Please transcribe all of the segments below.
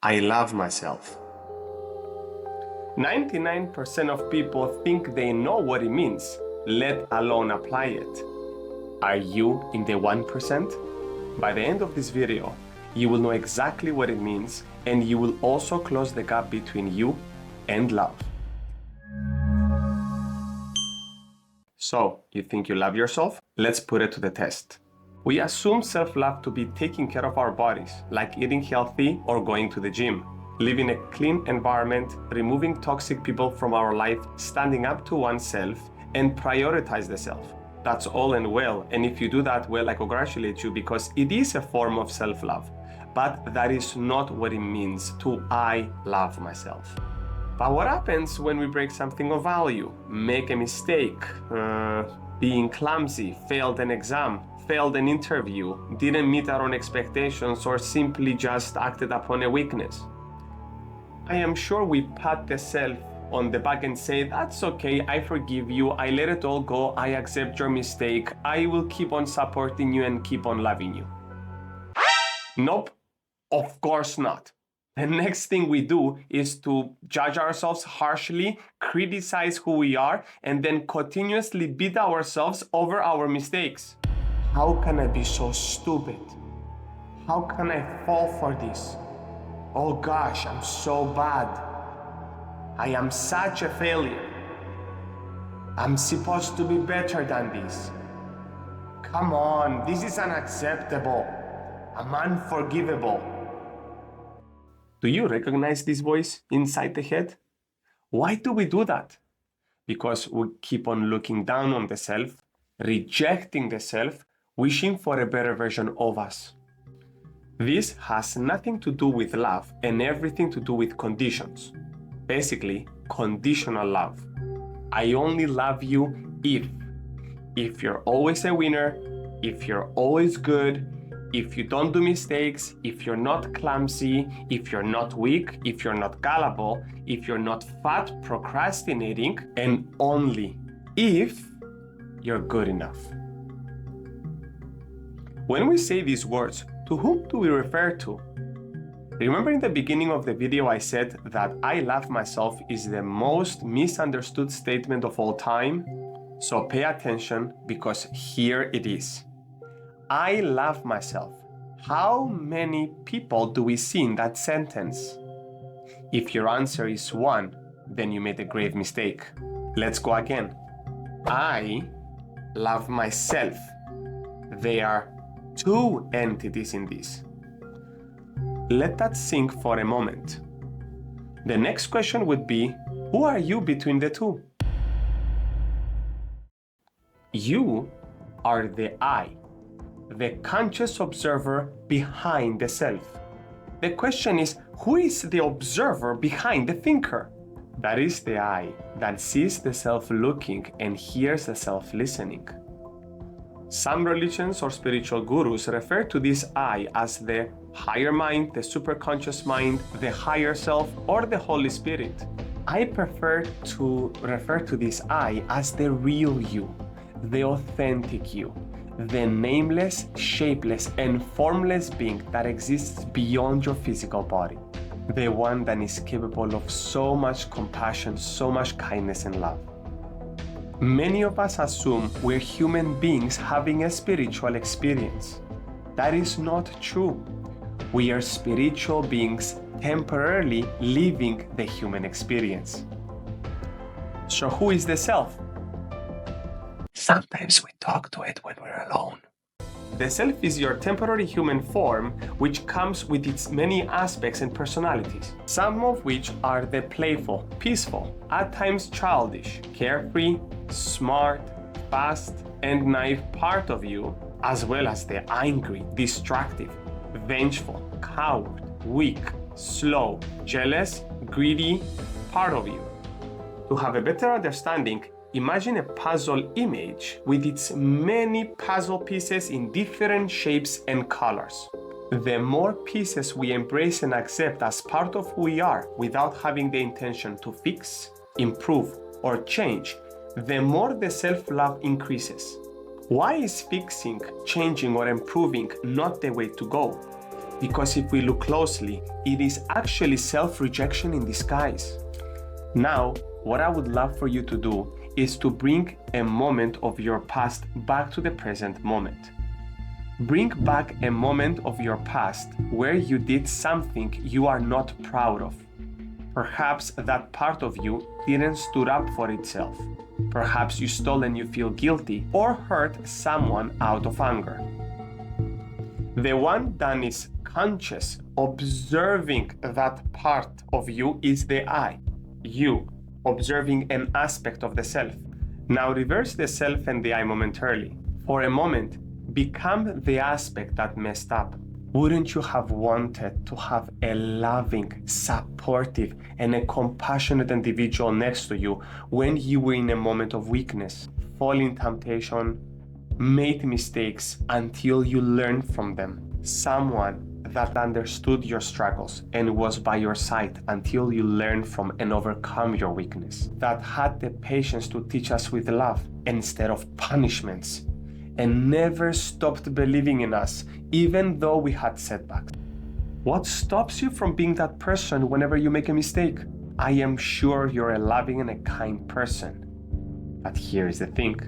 I love myself. 99% of people think they know what it means, let alone apply it. Are you in the 1%? By the end of this video, you will know exactly what it means, and you will also close the gap between you and love. So, you think you love yourself? Let's put it to the test. We assume self-love to be taking care of our bodies, like eating healthy or going to the gym, living a clean environment, removing toxic people from our life, standing up to oneself, and prioritize the self. That's all and well, and if you do that well, I congratulate you because it is a form of self-love. But that is not what it means to I love myself. But what happens when we break something of value, make a mistake, being clumsy, failed an exam, failed an interview, didn't meet our own expectations, or simply just acted upon a weakness? I am sure we pat the self on the back and say, that's okay, I forgive you, I let it all go, I accept your mistake, I will keep on supporting you and keep on loving you. Nope, of course not. The next thing we do is to judge ourselves harshly, criticize who we are, and then continuously beat ourselves over our mistakes. How can I be so stupid? How can I fall for this? Oh gosh, I'm so bad. I am such a failure. I'm supposed to be better than this. Come on, this is unacceptable. I'm unforgivable. Do you recognize this voice inside the head? Why do we do that? Because we keep on looking down on the self, rejecting the self, wishing for a better version of us. This has nothing to do with love and everything to do with conditions. Basically, conditional love. I only love you if you're always a winner, if you're always good, if you don't do mistakes, if you're not clumsy, if you're not weak, if you're not gullible, if you're not fat procrastinating, and only if you're good enough. When we say these words, to whom do we refer to? Remember in the beginning of the video I said that I love myself is the most misunderstood statement of all time? So pay attention because here it is. I love myself. How many people do we see in that sentence? If your answer is 1, then you made a grave mistake. Let's go again. I love myself. There are 2 entities in this. Let that sink for a moment. The next question would be, who are you between the 2? You are the I, the conscious observer behind the self. The question is, who is the observer behind the thinker? That is the I that sees the self looking and hears the self listening. Some religions or spiritual gurus refer to this I as the higher mind, the superconscious mind, the higher self, or the Holy Spirit. I prefer to refer to this I as the real you, the authentic you, the nameless, shapeless, and formless being that exists beyond your physical body. The one that is capable of so much compassion, so much kindness and love. Many of us assume we're human beings having a spiritual experience. That is not true. We are spiritual beings temporarily living the human experience. So who is the self? Sometimes we talk to it when we're alone. The self is your temporary human form, which comes with its many aspects and personalities, some of which are the playful, peaceful, at times childish, carefree, smart, fast, and naive part of you, as well as the angry, destructive, vengeful, coward, weak, slow, jealous, greedy part of you. To have a better understanding, imagine a puzzle image with its many puzzle pieces in different shapes and colors. The more pieces we embrace and accept as part of who we are without having the intention to fix, improve, or change, the more the self-love increases. Why is fixing, changing, or improving not the way to go? because if we look closely, it is actually self-rejection in disguise. Now, what I would love for you to do is to bring a moment of your past back to the present moment. Bring back a moment of your past where you did something you are not proud of. Perhaps that part of you didn't stood up for itself. Perhaps you stole and you feel guilty or hurt someone out of anger. The one that is conscious, observing that part of you is the I, you, observing an aspect of the self. Now reverse the self and the I momentarily. For a moment, become the aspect that messed up. Wouldn't you have wanted to have a loving, supportive, and a compassionate individual next to you when you were in a moment of weakness, fall in temptation, made mistakes until you learned from them? Someone that understood your struggles and was by your side until you learned from and overcome your weakness, that had the patience to teach us with love instead of punishments, and never stopped believing in us even though we had setbacks. What stops you from being that person whenever you make a mistake? I am sure you're a loving and a kind person. But here's the thing.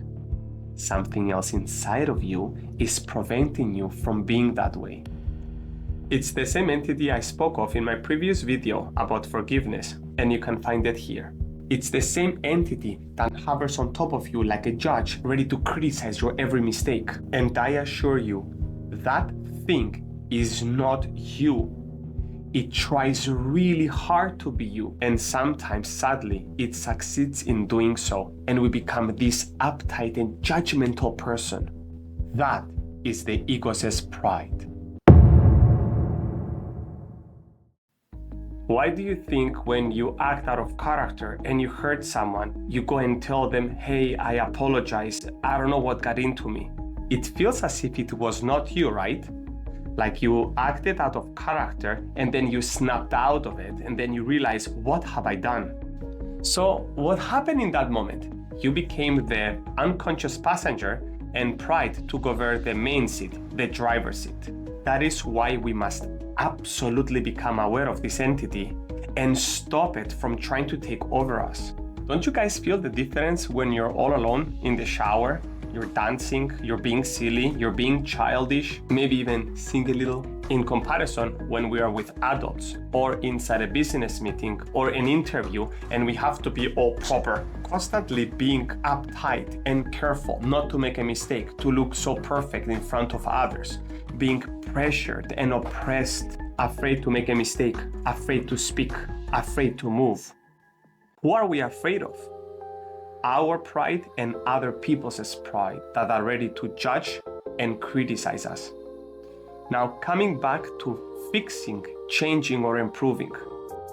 Something else inside of you is preventing you from being that way. It's the same entity I spoke of in my previous video about forgiveness, and you can find it here. It's the same entity that hovers on top of you like a judge, ready to criticize your every mistake. And I assure you, that thing is not you. It tries really hard to be you, and sometimes, sadly, it succeeds in doing so, and we become this uptight and judgmental person. That is the ego's pride. Why do you think when you act out of character and you hurt someone, you go and tell them, hey, I apologize, I don't know what got into me? It feels as if it was not you, right? Like you acted out of character and then you snapped out of it and then you realize, what have I done? So what happened in that moment? You became the unconscious passenger and pride took over the main seat, the driver's seat. That is why we must absolutely become aware of this entity and stop it from trying to take over us. Don't you guys feel the difference when you're all alone in the shower? You're dancing, you're being silly, you're being childish, maybe even sing a little. In comparison, when we are with adults or inside a business meeting or an interview and we have to be all proper, constantly being uptight and careful not to make a mistake, to look so perfect in front of others, being pressured and oppressed, afraid to make a mistake, afraid to speak, afraid to move. Who are we afraid of? Our pride and other people's pride that are ready to judge and criticize us. Now, coming back to fixing, changing, or improving.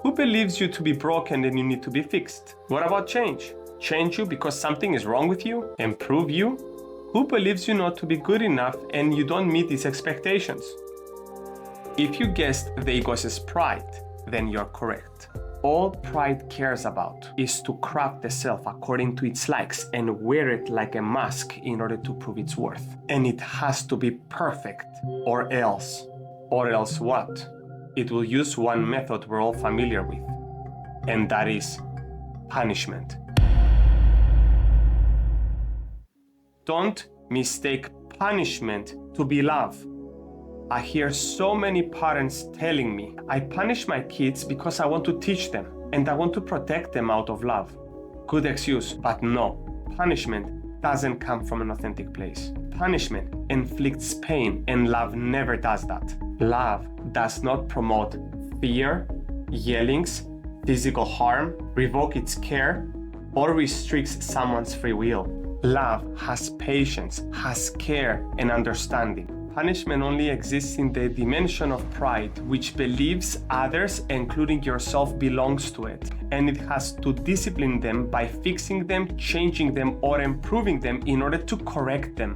Who believes you to be broken and you need to be fixed? What about change? Change you because something is wrong with you? Improve you? Who believes you not to be good enough and you don't meet these expectations? If you guessed the ego's pride, then you're correct. All pride cares about is to craft the self according to its likes and wear it like a mask in order to prove its worth. And it has to be perfect, or else. Or else what? It will use one method we're all familiar with, and that is punishment. Don't mistake punishment to be love. I hear so many parents telling me, I punish my kids because I want to teach them and I want to protect them out of love. Good excuse, but no. Punishment doesn't come from an authentic place. Punishment inflicts pain and love never does that. Love does not promote fear, yellings, physical harm, revoke its care, or restricts someone's free will. Love has patience, has care, and understanding. Punishment only exists in the dimension of pride, which believes others, including yourself, belongs to it. And it has to discipline them by fixing them, changing them, or improving them in order to correct them.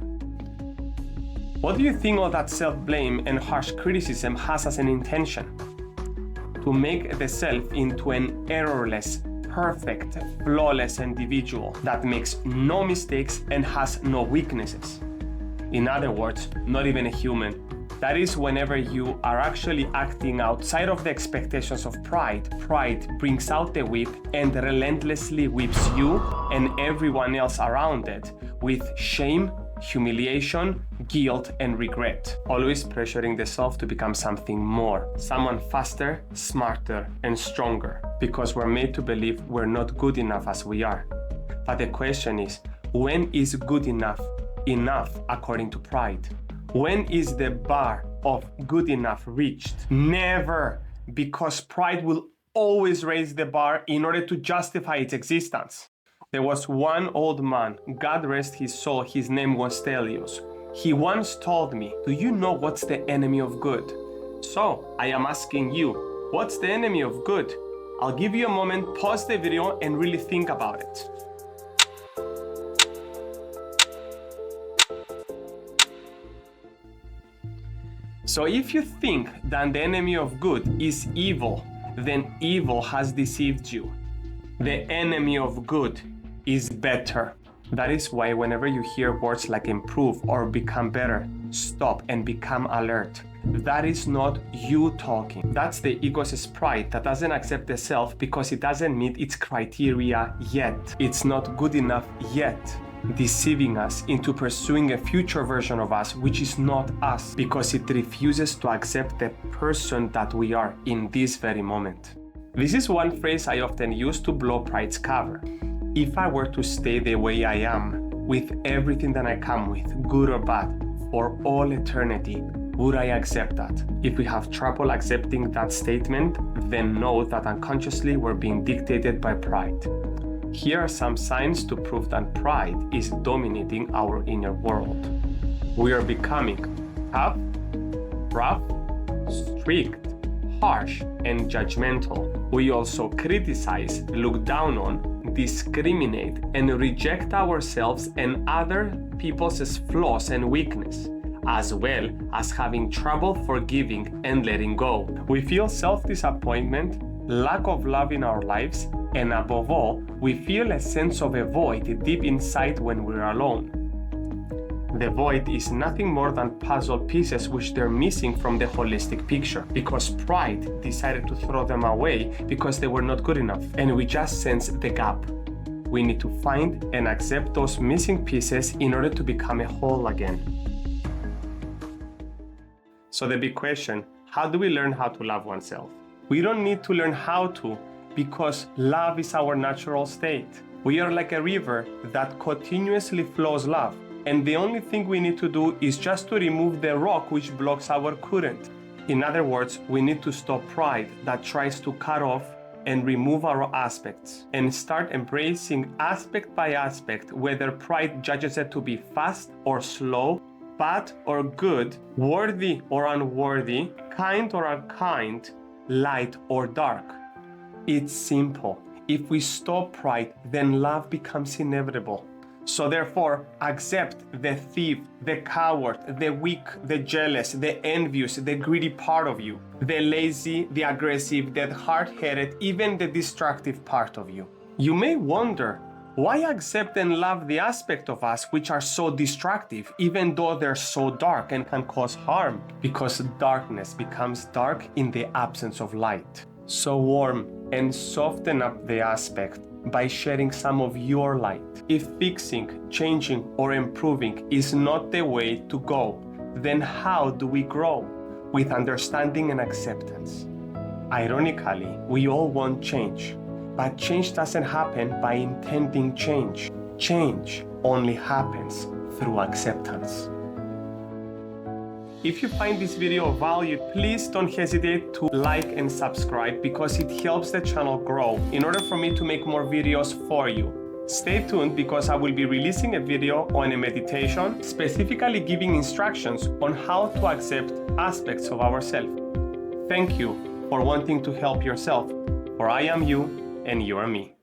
What do you think all that self-blame and harsh criticism has as an intention? To make the self into an errorless, perfect, flawless individual that makes no mistakes and has no weaknesses. In other words, not even a human. That is whenever you are actually acting outside of the expectations of pride. Pride brings out the whip and relentlessly whips you and everyone else around it with shame, humiliation, guilt, and regret. Always pressuring the self to become something more, someone faster, smarter, and stronger, because we're made to believe we're not good enough as we are. But the question is, when is good enough according to pride? When is the bar of good enough reached? Never, because pride will always raise the bar in order to justify its existence. There was one old man, God rest his soul, his name was Stelios. He once told me, do you know what's the enemy of good? So, I am asking you, what's the enemy of good? I'll give you a moment, pause the video, and really think about it. So if you think that the enemy of good is evil, then evil has deceived you. The enemy of good is better. That is why whenever you hear words like improve or become better, stop and become alert. That is not you talking. That's the ego's pride that doesn't accept the self because it doesn't meet its criteria yet. It's not good enough yet, deceiving us into pursuing a future version of us which is not us, because it refuses to accept the person that we are in this very moment. This is one phrase I often use to blow pride's cover. If I were to stay the way I am, with everything that I come with, good or bad, for all eternity, would I accept that? If we have trouble accepting that statement, then know that unconsciously we're being dictated by pride. Here are some signs to prove that pride is dominating our inner world. We are becoming tough, rough, strict, harsh, and judgmental. We also criticize, look down on, discriminate, and reject ourselves and other people's flaws and weakness, as well as having trouble forgiving and letting go. We feel self-disappointment, lack of love in our lives, and above all, we feel a sense of a void deep inside when we're alone. The void is nothing more than puzzle pieces which they're missing from the holistic picture, because pride decided to throw them away because they were not good enough, and we just sense the gap. We need to find and accept those missing pieces in order to become a whole again. So the big question, how do we learn how to love oneself? We don't need to learn how to, because love is our natural state. We are like a river that continuously flows love. And the only thing we need to do is just to remove the rock which blocks our current. In other words, we need to stop pride that tries to cut off and remove our aspects, and start embracing aspect by aspect, whether pride judges it to be fast or slow, bad or good, worthy or unworthy, kind or unkind, light or dark. It's simple. If we stop pride, then love becomes inevitable. So therefore, accept the thief, the coward, the weak, the jealous, the envious, the greedy part of you, the lazy, the aggressive, the hard-headed, even the destructive part of you. You may wonder, why accept and love the aspect of us which are so destructive, even though they're so dark and can cause harm? Because darkness becomes dark in the absence of light. So warm and soften up the aspect by sharing some of your light. If fixing, changing, or improving is not the way to go, then how do we grow? With understanding and acceptance. Ironically, we all want change, but change doesn't happen by intending change. Change only happens through acceptance. If you find this video of value, please don't hesitate to like and subscribe, because it helps the channel grow in order for me to make more videos for you. Stay tuned, because I will be releasing a video on a meditation specifically giving instructions on how to accept aspects of ourselves. Thank you for wanting to help yourself, for I am you and you are me.